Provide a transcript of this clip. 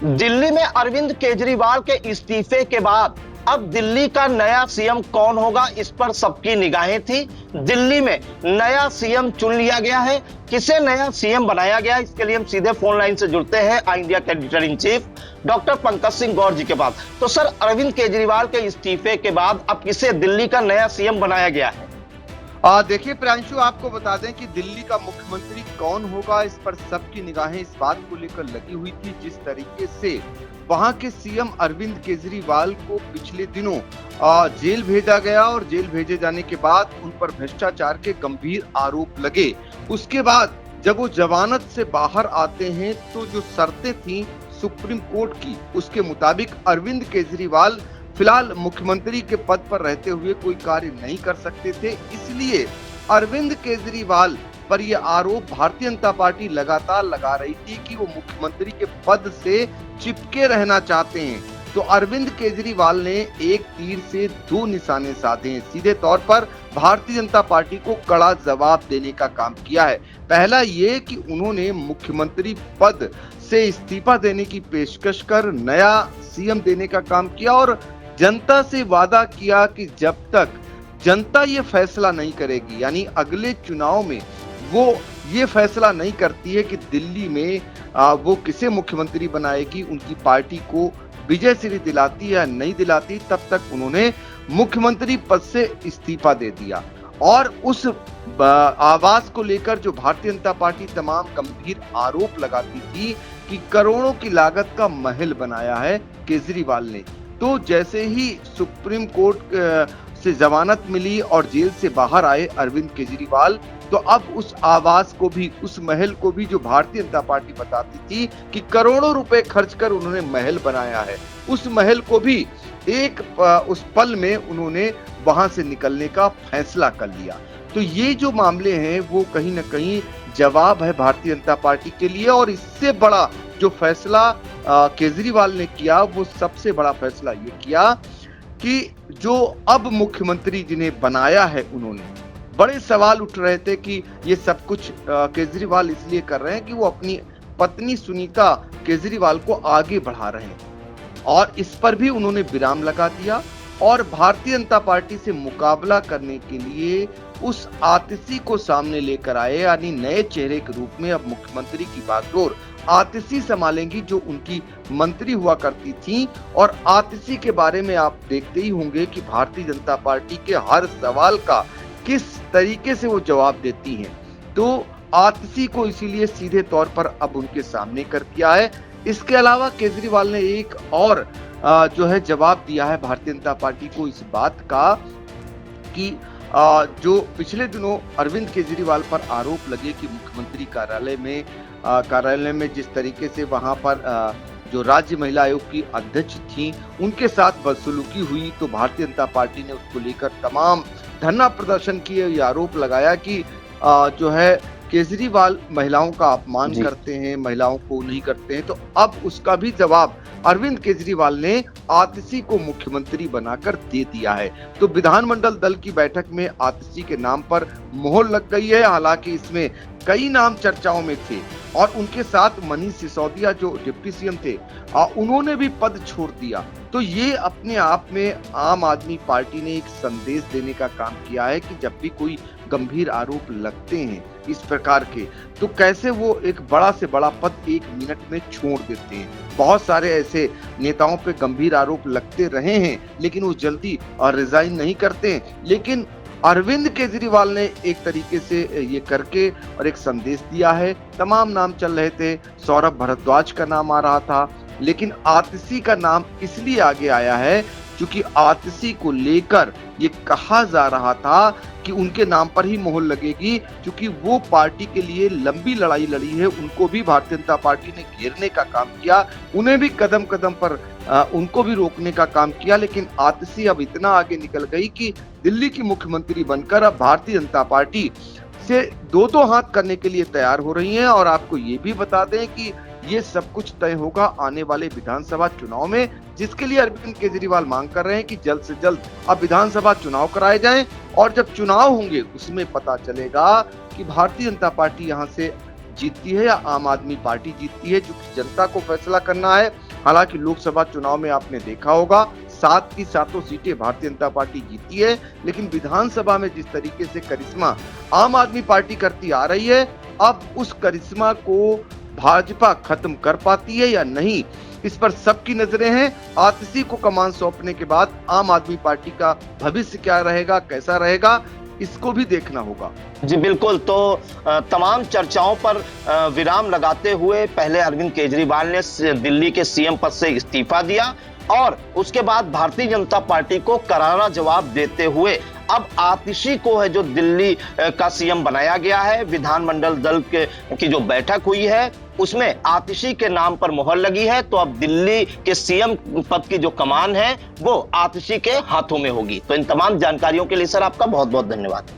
दिल्ली में अरविंद केजरीवाल के इस्तीफे के बाद अब दिल्ली का नया सीएम कौन होगा, इस पर सबकी निगाहें थी। दिल्ली में नया सीएम चुन लिया गया है। किसे नया सीएम बनाया गया, इसके लिए हम सीधे फोन लाइन से जुड़ते हैं आई इंडिया के editor in chief doctor Pankaj Singh Gaur ji के पास। तो सर, अरविंद केजरीवाल के इस्तीफे के बाद अब किसे दिल्ली का नया सीएम बनाया गया है? देखिए प्रियांशु, आपको बता दें कि दिल्ली का मुख्यमंत्री कौन होगा, इस पर सबकी निगाहें इस बात को लेकर लगी हुई थी। जिस तरीके से वहां के सीएम अरविंद केजरीवाल को पिछले दिनों जेल भेजा गया और जेल भेजे जाने के बाद उन पर भ्रष्टाचार के गंभीर आरोप लगे, उसके बाद जब वो जमानत से बाहर आते हैं तो जो शर्तें थी सुप्रीम कोर्ट की, उसके मुताबिक अरविंद केजरीवाल फिलहाल मुख्यमंत्री के पद पर रहते हुए कोई कार्य नहीं कर सकते थे। इसलिए अरविंद केजरीवाल पर यह आरोप भारतीय जनता पार्टी लगातार लगा रही थी कि वो मुख्यमंत्री के पद से चिपके रहना चाहते हैं। तो अरविंद केजरीवाल ने एक तीर से दो निशाने साधे हैं। सीधे तौर पर भारतीय जनता पार्टी को कड़ा जवाब देने का काम किया है। पहला ये कि उन्होंने मुख्यमंत्री पद से इस्तीफा देने की पेशकश कर नया सीएम देने का काम किया और जनता से वादा किया कि जब तक जनता ये फैसला नहीं करेगी, यानी अगले चुनाव में वो ये फैसला नहीं करती है कि दिल्ली में वो किसे मुख्यमंत्री बनाएगी, उनकी पार्टी को विजय श्री दिलाती या नहीं दिलाती, तब तक उन्होंने मुख्यमंत्री पद से इस्तीफा दे दिया। और उस आवाज को लेकर जो भारतीय जनता पार्टी तमाम गंभीर आरोप लगाती थी कि करोड़ों की लागत का महल बनाया है केजरीवाल ने, तो जैसे ही सुप्रीम कोर्ट से जमानत मिली और जेल से बाहर आए अरविंद केजरीवाल, तो अब उस आवाज को भी, उस महल को भी जो भारतीय जनता पार्टी बताती थी कि करोड़ों रुपए खर्च कर उन्होंने महल बनाया है, उस महल को भी उस पल में उन्होंने वहां से निकलने का फैसला कर लिया। तो ये जो मामले हैं वो कहीं ना कहीं जवाब है भारतीय जनता पार्टी के लिए। और इससे बड़ा जो फैसला केजरीवाल ने किया, वो सबसे बड़ा फैसला ये किया कि जो अब मुख्यमंत्री जिन्हें बनाया है, उन्होंने, बड़े सवाल उठ रहे थे कि ये सब कुछ केजरीवाल इसलिए कर रहे हैं कि वो अपनी पत्नी सुनीता केजरीवाल को आगे बढ़ा रहे हैं, और इस पर भी उन्होंने विराम लगा दिया और भारतीय जनता पार्टी से मुकाबला करने के लिए उस आतिशी को सामने लेकर आए, यानी नए चेहरे के रूप में अब मुख्यमंत्री की बागडोर आतिशी संभालेंगी, जो उनकी मंत्री हुआ करती थी। और आतिशी के बारे में आप देखते ही होंगे कि भारतीय जनता पार्टी के हर सवाल का किस तरीके से वो जवाब देती हैं। तो आतिशी को इसीलिए सीधे तौर पर अब उनके सामने कर दिया है। इसके अलावा केजरीवाल ने एक और जो है जवाब दिया है भारतीय जनता पार्टी को इस बात का कि जो पिछले दिनों अरविंद केजरीवाल पर आरोप लगे कि मुख्यमंत्री कार्यालय में जिस तरीके से वहां पर जो राज्य महिला आयोग की अध्यक्ष थी उनके साथ बदसलूकी हुई, तो भारतीय जनता पार्टी ने उसको लेकर तमाम धरना प्रदर्शन किए। ये आरोप लगाया कि जो है केजरीवाल महिलाओं का अपमान करते हैं, महिलाओं को नहीं करते हैं। तो अब उसका भी जवाब अरविंद केजरीवाल ने आतिशी को मुख्यमंत्री बनाकर दे दिया है। तो विधानमंडल दल की बैठक में आतिशी के नाम पर मोहर लग गई है। हालांकि इसमें कई नाम चर्चाओं में थे और उनके साथ मनीष सिसोदिया जो डिप्टी सीएम थे, उन्होंने भी पद छोड़ दिया। तो ये अपने आप में आम आदमी पार्टी ने एक संदेश देने का काम किया है कि जब भी कोई गंभीर आरोप लगते हैं इस प्रकार के, तो कैसे वो एक बड़ा से बड़ा पद एक मिनट में छोड़ देते हैं। बहुत सारे ऐसे नेताओं पे गंभीर आरोप लगते रहे हैं लेकिन वो जल्दी रिजाइन नहीं करते। लेकिन अरविंद केजरीवाल ने एक तरीके से ये करके और एक संदेश दिया है। तमाम नाम चल रहे थे, सौरभ भारद्वाज का नाम आ रहा था, लेकिन आतिशी का नाम इसलिए आगे आया है क्योंकि आतिशी को लेकर ये कहा जा रहा था कि उनके नाम पर ही मोहर लगेगी, क्योंकि वो पार्टी के लिए लंबी लड़ाई लड़ी है। उनको भी भारतीय जनता पार्टी ने घेरने का काम किया, उन्हें भी कदम कदम पर उनको भी रोकने का काम किया। लेकिन आतिशी अब इतना आगे निकल गई कि दिल्ली की मुख्यमंत्री बनकर अब भारतीय जनता पार्टी से दो हाथ करने के लिए तैयार हो रही हैं। और आपको ये भी बता दें कि ये सब कुछ तय होगा आने वाले विधानसभा चुनाव में, जिसके लिए अरविंद केजरीवाल मांग कर रहे हैं कि जल्द से जल्द अब विधानसभा चुनाव कराए जाएं। और जब चुनाव होंगे उसमें पता चलेगा कि भारतीय जनता पार्टी यहाँ से जीतती है या आम आदमी पार्टी जीतती है, जो कि जनता को फैसला करना है। हालांकि लोकसभा चुनाव में आपने देखा होगा 7 की 7 सीटें भारतीय जनता पार्टी जीती है, लेकिन विधानसभा में जिस तरीके से करिश्मा आम आदमी पार्टी करती आ रही है, अब उस करिश्मा को भाजपा खत्म कर पाती है या नहीं, इस पर सबकी नजरें हैं। आतिशी को कमान सौंपने के बाद आम आदमी पार्टी का भविष्य क्या रहेगा, कैसा रहेगा, इसको भी देखना होगा। जी बिल्कुल। तो तमाम चर्चाओं पर विराम लगाते हुए पहले अरविंद केजरीवाल ने दिल्ली के सीएम पद से इस्तीफा दिया और उसके बाद भारतीय जनता पार्टी को करारा जवाब देते हुए अब आतिशी को है जो दिल्ली का सीएम बनाया गया है। विधानमंडल दल की जो बैठक हुई है उसमें आतिशी के नाम पर मोहर लगी है, तो अब दिल्ली के सीएम पद की जो कमान है वो आतिशी के हाथों में होगी। तो इन तमाम जानकारियों के लिए सर आपका बहुत बहुत धन्यवाद।